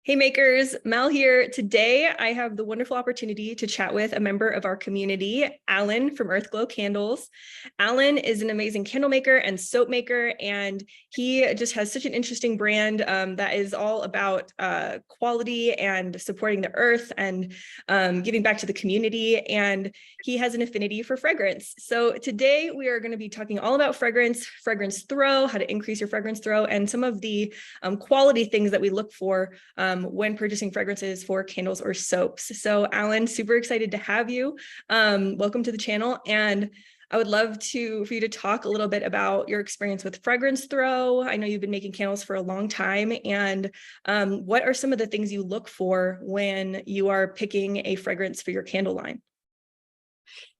Hey makers, Mel here. Today I have the wonderful opportunity to chat with a member of our community, Alan from Earthglow Candles. Alan is an amazing candle maker and soap maker, and he just has such an interesting brand that is all about quality and supporting the earth and giving back to the community. And he has an affinity for fragrance. So today we are going to be talking all about fragrance throw, how to increase your fragrance throw, and some of the quality things that we look for when purchasing fragrances for candles or soaps. So Alan, super excited to have you. Welcome to the channel. And I would love for you to talk a little bit about your experience with fragrance throw. I know you've been making candles for a long time. And what are some of the things you look for when you are picking a fragrance for your candle line?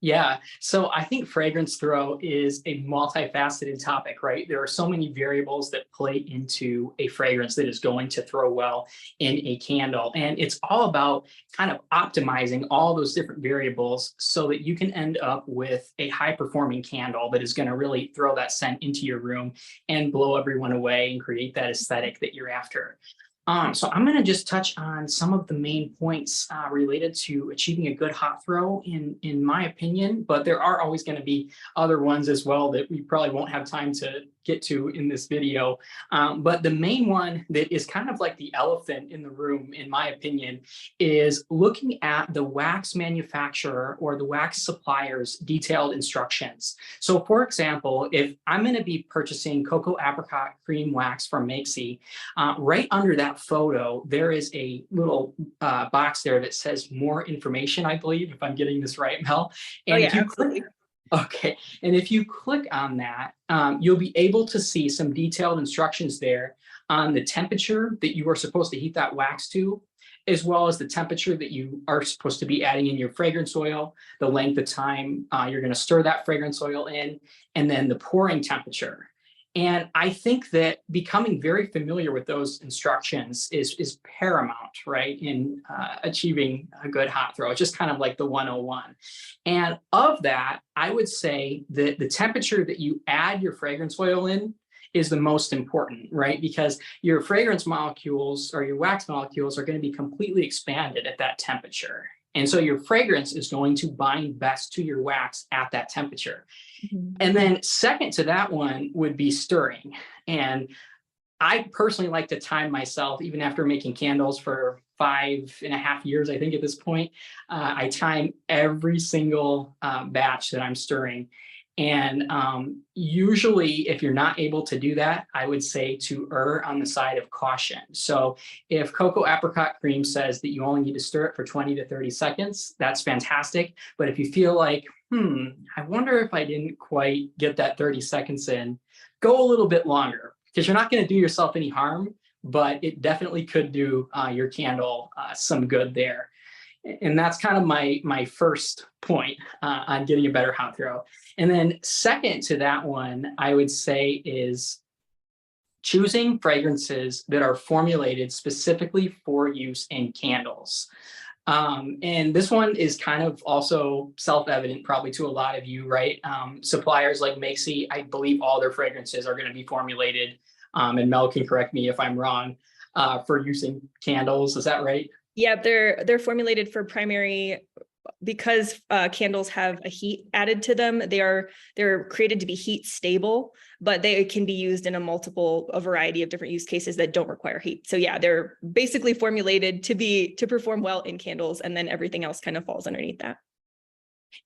Yeah, so I think fragrance throw is a multifaceted topic, right? There are so many variables that play into a fragrance that is going to throw well in a candle. And it's all about kind of optimizing all those different variables so that you can end up with a high performing candle that is going to really throw that scent into your room and blow everyone away and create that aesthetic that you're after. So I'm going to just touch on some of the main points related to achieving a good hot throw in my opinion, but there are always going to be other ones as well that we probably won't have time to get to in this video. But the main one that is kind of like the elephant in the room, in my opinion, is looking at the wax manufacturer or the wax supplier's detailed instructions. So for example, if I'm going to be purchasing cocoa apricot cream wax from Makesy, right under that photo, there is a little box there that says more information, I believe, if I'm getting this right, Mel. And Oh yeah, if you absolutely. Okay, and if you click on that, you'll be able to see some detailed instructions there on the temperature that you are supposed to heat that wax to, as well as the temperature that you are supposed to be adding in your fragrance oil, the length of time you're going to stir that fragrance oil in, and then the pouring temperature. And I think that becoming very familiar with those instructions is paramount, right, in achieving a good hot throw. It's just kind of like the 101. And of that, I would say that the temperature that you add your fragrance oil in is the most important, right? Because your fragrance molecules or your wax molecules are going to be completely expanded at that temperature. And so your fragrance is going to bind best to your wax at that temperature. Mm-hmm. And then second to that one would be stirring. And I personally like to time myself, even after making candles for 5.5 years, I think at this point, I time every single batch that I'm stirring. And usually if you're not able to do that, I would say to err on the side of caution. So if cocoa apricot cream says that you only need to stir it for 20 to 30 seconds, that's fantastic. But if you feel like, I wonder if I didn't quite get that 30 seconds in, go a little bit longer, because you're not going to do yourself any harm, but it definitely could do your candle some good there. And that's kind of my first point on getting a better hot throw. And then second to that one, I would say is choosing fragrances that are formulated specifically for use in candles. And this one is kind of also self-evident probably to a lot of you, right? Suppliers like Makesy, I believe all their fragrances are going to be formulated, and Mel can correct me if I'm wrong, for using candles. Is that right? Yeah, they're formulated for primary because candles have a heat added to them. They're created to be heat stable, but they can be used in a variety of different use cases that don't require heat. So yeah, they're basically formulated to perform well in candles, and then everything else kind of falls underneath that.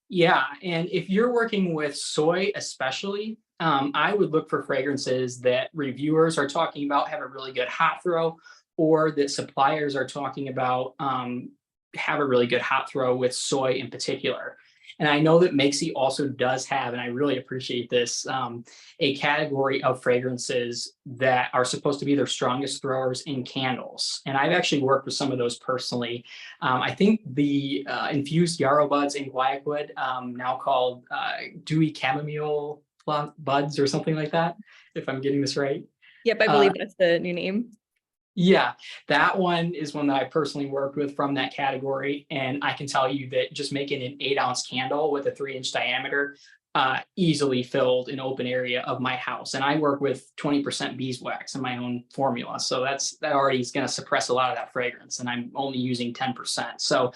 Yeah, and if you're working with soy especially, I would look for fragrances that reviewers are talking about have a really good hot throw, or that suppliers are talking about have a really good hot throw with soy in particular. And I know that Makesy also does have, and I really appreciate this, a category of fragrances that are supposed to be their strongest throwers in candles. And I've actually worked with some of those personally. I think the infused yarrow buds in guaiac, now called dewy chamomile buds or something like that, if I'm getting this right. Yep, I believe that's the new name. Yeah, that one is one that I personally worked with from that category. And I can tell you that just making an 8-ounce candle with a 3-inch diameter easily filled an open area of my house. And I work with 20% beeswax in my own formula. So that already is going to suppress a lot of that fragrance. And I'm only using 10%. So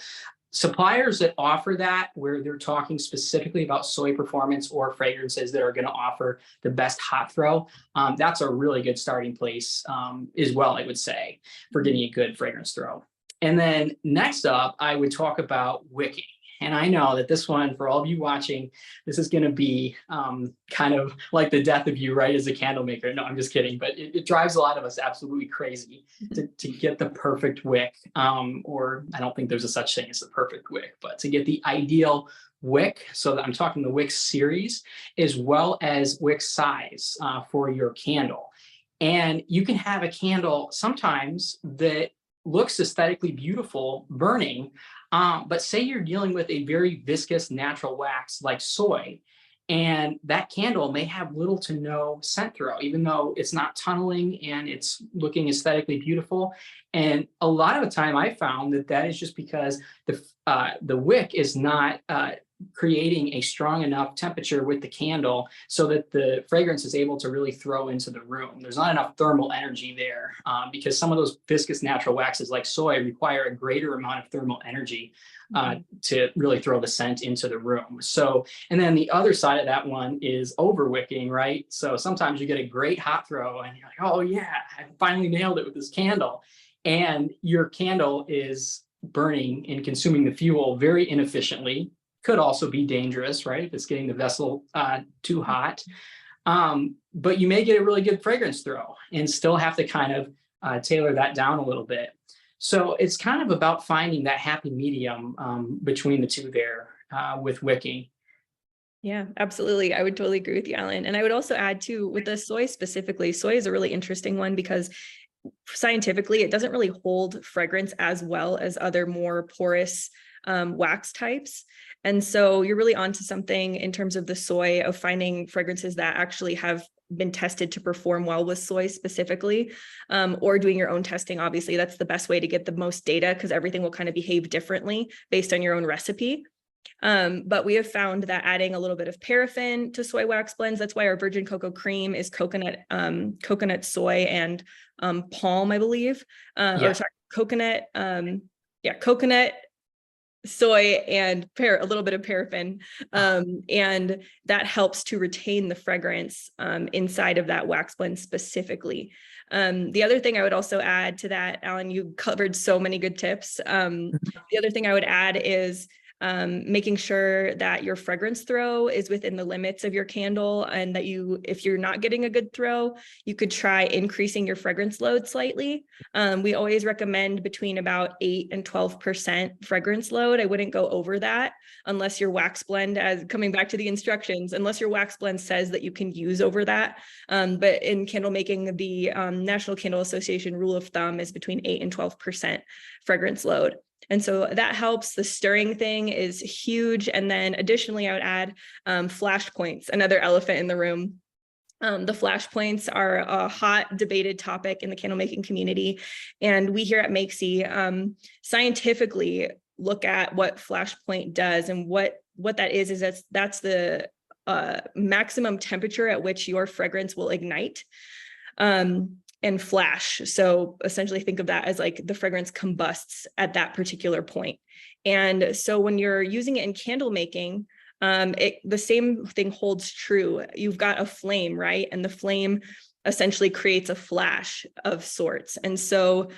suppliers that offer that, where they're talking specifically about soy performance or fragrances that are going to offer the best hot throw, that's a really good starting place as well, I would say, for getting a good fragrance throw. And then next up, I would talk about wicking. And I know that this one, for all of you watching, this is going to be kind of like the death of you, right, as a candle maker. No, I'm just kidding. But it drives a lot of us absolutely crazy to get the perfect wick. Or I don't think there's a such thing as the perfect wick, but to get the ideal wick. So that I'm talking the wick series, as well as wick size for your candle. And you can have a candle sometimes that looks aesthetically beautiful burning, but say you're dealing with a very viscous natural wax like soy, and that candle may have little to no scent throw, even though it's not tunneling and it's looking aesthetically beautiful. And a lot of the time I found that is just because the wick is not creating a strong enough temperature with the candle so that the fragrance is able to really throw into the room. There's not enough thermal energy there because some of those viscous natural waxes like soy require a greater amount of thermal energy to really throw the scent into the room. So, and then the other side of that one is over wicking, right? So sometimes you get a great hot throw and you're like, oh yeah, I finally nailed it with this candle. And your candle is burning and consuming the fuel very inefficiently. Could also be dangerous, right? If it's getting the vessel too hot. But you may get a really good fragrance throw and still have to kind of tailor that down a little bit. So it's kind of about finding that happy medium between the two there with wicking. Yeah, absolutely. I would totally agree with you, Alan. And I would also add too, with the soy specifically, soy is a really interesting one because scientifically, it doesn't really hold fragrance as well as other more porous wax types. And so you're really onto something in terms of the soy, of finding fragrances that actually have been tested to perform well with soy specifically, or doing your own testing. Obviously, that's the best way to get the most data because everything will kind of behave differently based on your own recipe. But we have found that adding a little bit of paraffin to soy wax blends, that's why our virgin cocoa cream is coconut, soy, and palm, I believe. Or sorry, coconut, coconut, soy, and a little bit of paraffin. And that helps to retain the fragrance inside of that wax blend specifically. The other thing I would also add to that, Alan, you covered so many good tips. The other thing I would add is making sure that your fragrance throw is within the limits of your candle, and that if you're not getting a good throw, you could try increasing your fragrance load slightly. We always recommend between about 8 and 12% fragrance load. I wouldn't go over that unless your wax blend, as coming back to the instructions, unless your wax blend says that you can use over that. But in candle making, the National Candle Association rule of thumb is between 8 and 12% fragrance load. And so that helps. The stirring thing is huge. And then additionally, I would add flash points, another elephant in the room. The flash points are a hot debated topic in the candle making community. And we here at Makesy scientifically look at what flash point does, and what that is that's the maximum temperature at which your fragrance will ignite. And flash. So essentially think of that as like the fragrance combusts at that particular point. And so when you're using it in candle making, the same thing holds true. You've got a flame, right? And the flame essentially creates a flash of sorts. And so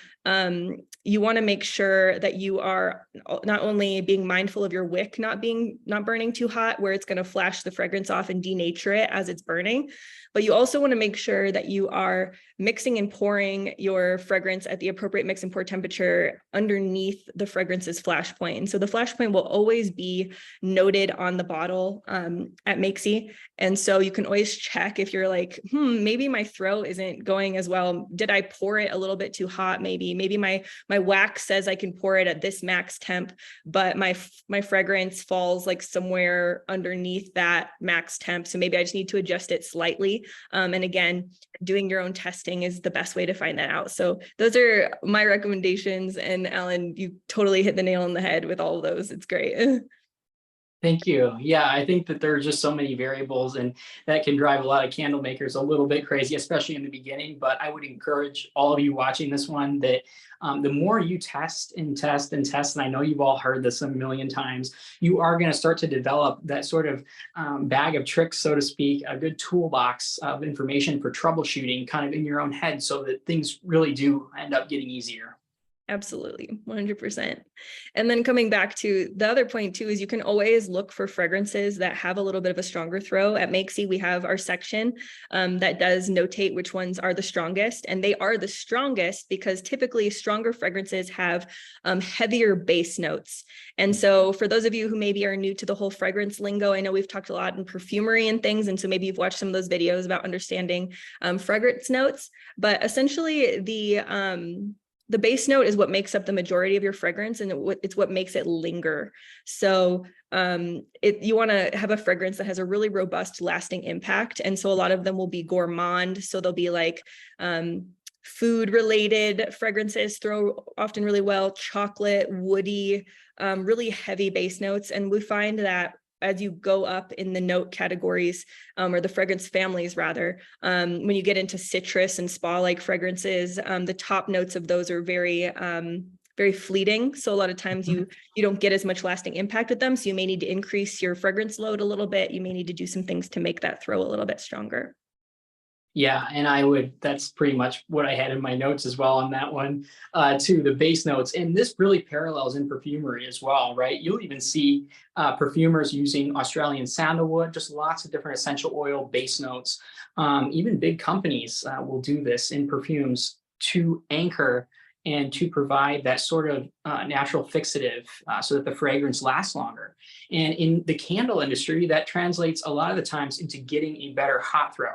you want to make sure that you are not only being mindful of your wick not burning too hot, where it's going to flash the fragrance off and denature it as it's burning, but you also want to make sure that you are mixing and pouring your fragrance at the appropriate mix and pour temperature underneath the fragrance's flash point. And so the flash point will always be noted on the bottle at Makesy. And so you can always check if you're like, maybe my throw isn't going as well. Did I pour it a little bit too hot? Maybe my wax says I can pour it at this max temp, but my fragrance falls like somewhere underneath that max temp. So maybe I just need to adjust it slightly. And again, doing your own testing is the best way to find that out. So those are my recommendations. And Alan, you totally hit the nail on the head with all of those. It's great. Thank you. Yeah, I think that there are just so many variables, and that can drive a lot of candle makers a little bit crazy, especially in the beginning. But I would encourage all of you watching this one that the more you test and test and test, and I know you've all heard this a million times, you are going to start to develop that sort of bag of tricks, so to speak, a good toolbox of information for troubleshooting kind of in your own head so that things really do end up getting easier. Absolutely, 100%. And then coming back to the other point too, is you can always look for fragrances that have a little bit of a stronger throw. At Makesy, we have our section that does notate which ones are the strongest, and they are the strongest because typically stronger fragrances have heavier base notes. And so for those of you who maybe are new to the whole fragrance lingo, I know we've talked a lot in perfumery and things, and so maybe you've watched some of those videos about understanding fragrance notes, but essentially the base note is what makes up the majority of your fragrance, and it's what makes it linger. So you want to have a fragrance that has a really robust, lasting impact. And so a lot of them will be gourmand. So they'll be like food related fragrances throw often really well, chocolate, woody, really heavy base notes. And we find that as you go up in the note categories, or the fragrance families rather, when you get into citrus and spa-like fragrances, the top notes of those are very, very fleeting. So a lot of times you don't get as much lasting impact with them. So you may need to increase your fragrance load a little bit. You may need to do some things to make that throw a little bit stronger. Yeah, and that's pretty much what I had in my notes as well on that one, too, the base notes. And this really parallels in perfumery as well, right? You'll even see perfumers using Australian sandalwood, just lots of different essential oil base notes. Even big companies will do this in perfumes to anchor and to provide that sort of natural fixative so that the fragrance lasts longer. And in the candle industry, that translates a lot of the times into getting a better hot throw.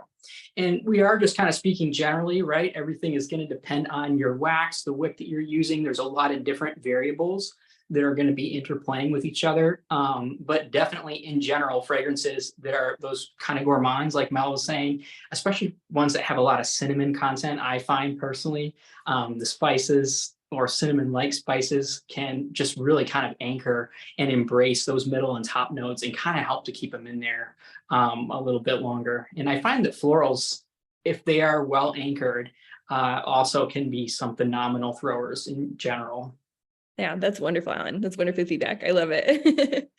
And we are just kind of speaking generally, right? Everything is going to depend on your wax, the wick that you're using. There's a lot of different variables that are going to be interplaying with each other. But definitely in general, fragrances that are those kind of gourmands, like Mel was saying, especially ones that have a lot of cinnamon content, I find personally, the spices or cinnamon-like spices can just really kind of anchor and embrace those middle and top notes and kind of help to keep them in there a little bit longer. And I find that florals, if they are well anchored, also can be some phenomenal throwers in general. Yeah, that's wonderful, Alan. That's wonderful feedback. I love it.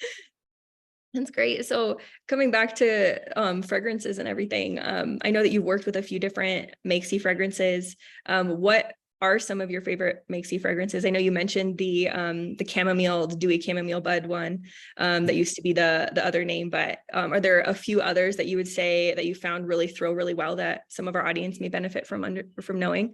That's great. So coming back to fragrances and everything, I know that you've worked with a few different Makesy fragrances. What are some of your favorite Makesy fragrances? I know you mentioned the chamomile, the dewy chamomile bud one, that used to be the other name, but are there a few others that you would say that you found really throw really well that some of our audience may benefit from knowing?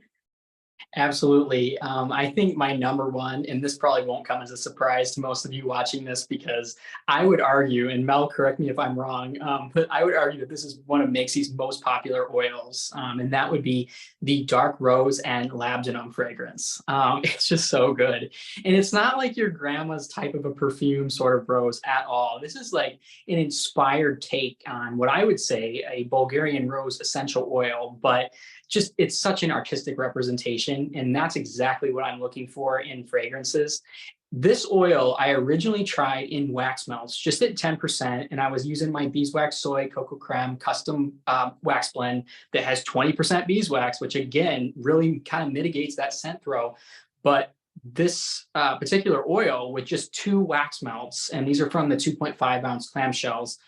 Absolutely. I think my number one, and this probably won't come as a surprise to most of you watching this, because I would argue, and Mel, correct me if I'm wrong, but I would argue that this is one of Makesy's most popular oils, and that would be the dark rose and labdanum fragrance. It's just so good. And it's not like your grandma's type of a perfume sort of rose at all. This is like an inspired take on what I would say a Bulgarian rose essential oil, but just it's such an artistic representation, and that's exactly what I'm looking for in fragrances. This oil I originally tried in wax melts just at 10%, and I was using my beeswax soy cocoa creme custom wax blend that has 20% beeswax, which again really kind of mitigates that scent throw. But this particular oil with just 2 wax melts, and these are from the 2.5-ounce clamshells,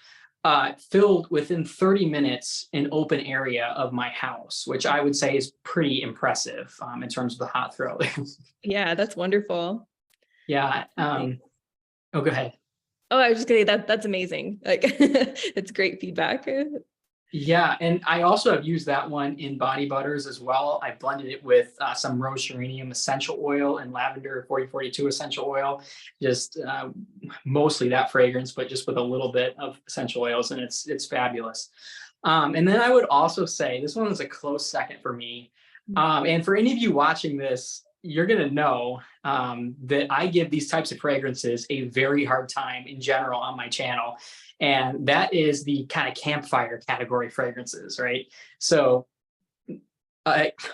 filled within 30 minutes an open area of my house, which I would say is pretty impressive in terms of the hot throw. Yeah, that's wonderful. Yeah. Oh, go ahead. Oh, I was just kidding. That's amazing. Like, it's great feedback. Yeah, and I also have used that one in body butters as well. I blended it with some rose geranium essential oil and lavender 4042 essential oil, just mostly that fragrance, but just with a little bit of essential oils, and it's fabulous. And then I would also say this one is a close second for me. And for any of you watching this, you're going to know that I give these types of fragrances a very hard time in general on my channel. And that is the kind of campfire category fragrances, right? So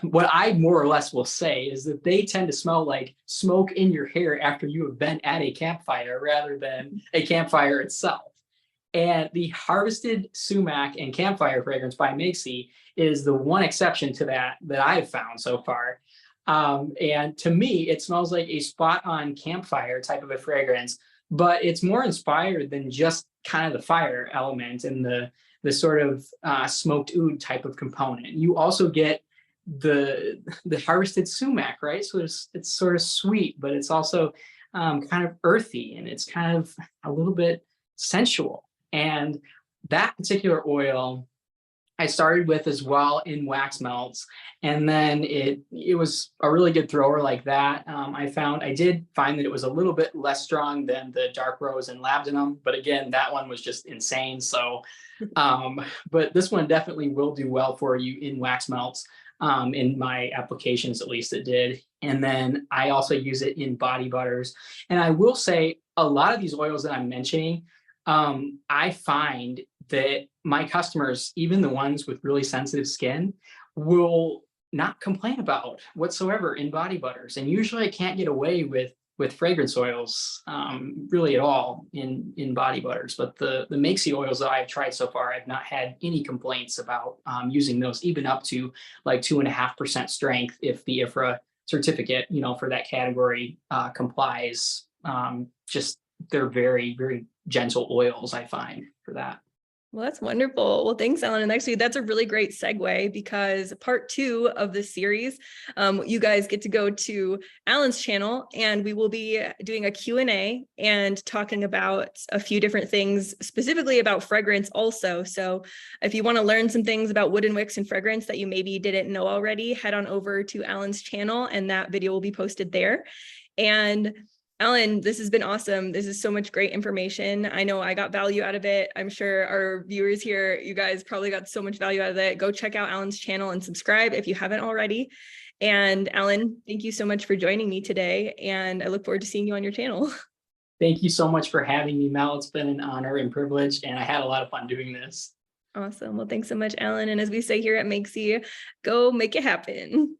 what I more or less will say is that they tend to smell like smoke in your hair after you have been at a campfire rather than a campfire itself. And the harvested sumac and campfire fragrance by Makesy is the one exception to that I've found so far. And to me, it smells like a spot on campfire type of a fragrance, but it's more inspired than just kind of the fire element and the sort of smoked oud type of component. You also get the harvested sumac, right? So it's sort of sweet, but it's also kind of earthy, and it's kind of a little bit sensual. And that particular oil I started with as well in wax melts, and then it was a really good thrower like that. I did find that it was a little bit less strong than the dark rose and labdanum, but again, that one was just insane. So, but this one definitely will do well for you in wax melts. In my applications, at least it did. And then I also use it in body butters. And I will say a lot of these oils that I'm mentioning, I find that my customers, even the ones with really sensitive skin, will not complain about whatsoever in body butters. And usually I can't get away with fragrance oils really at all in body butters. But the Makesy oils that I've tried so far, I've not had any complaints about using those, even up to like 2.5% strength if the IFRA certificate, for that category complies. Just they're very, very gentle oils, I find, for that. Well, that's wonderful. Well, thanks, Ellen. And actually, that's a really great segue, because part 2 of this series, you guys get to go to Alan's channel, and we will be doing a Q&A and talking about a few different things, specifically about fragrance also. So if you want to learn some things about wooden wicks and fragrance that you maybe didn't know already, head on over to Alan's channel, and that video will be posted there. And Alan, this has been awesome. This is so much great information. I know I got value out of it. I'm sure our viewers here, you guys probably got so much value out of it. Go check out Alan's channel and subscribe if you haven't already. And Alan, thank you so much for joining me today. And I look forward to seeing you on your channel. Thank you so much for having me, Mel. It's been an honor and privilege, and I had a lot of fun doing this. Awesome. Well, thanks so much, Alan. And as we say here at Makesy, go make it happen.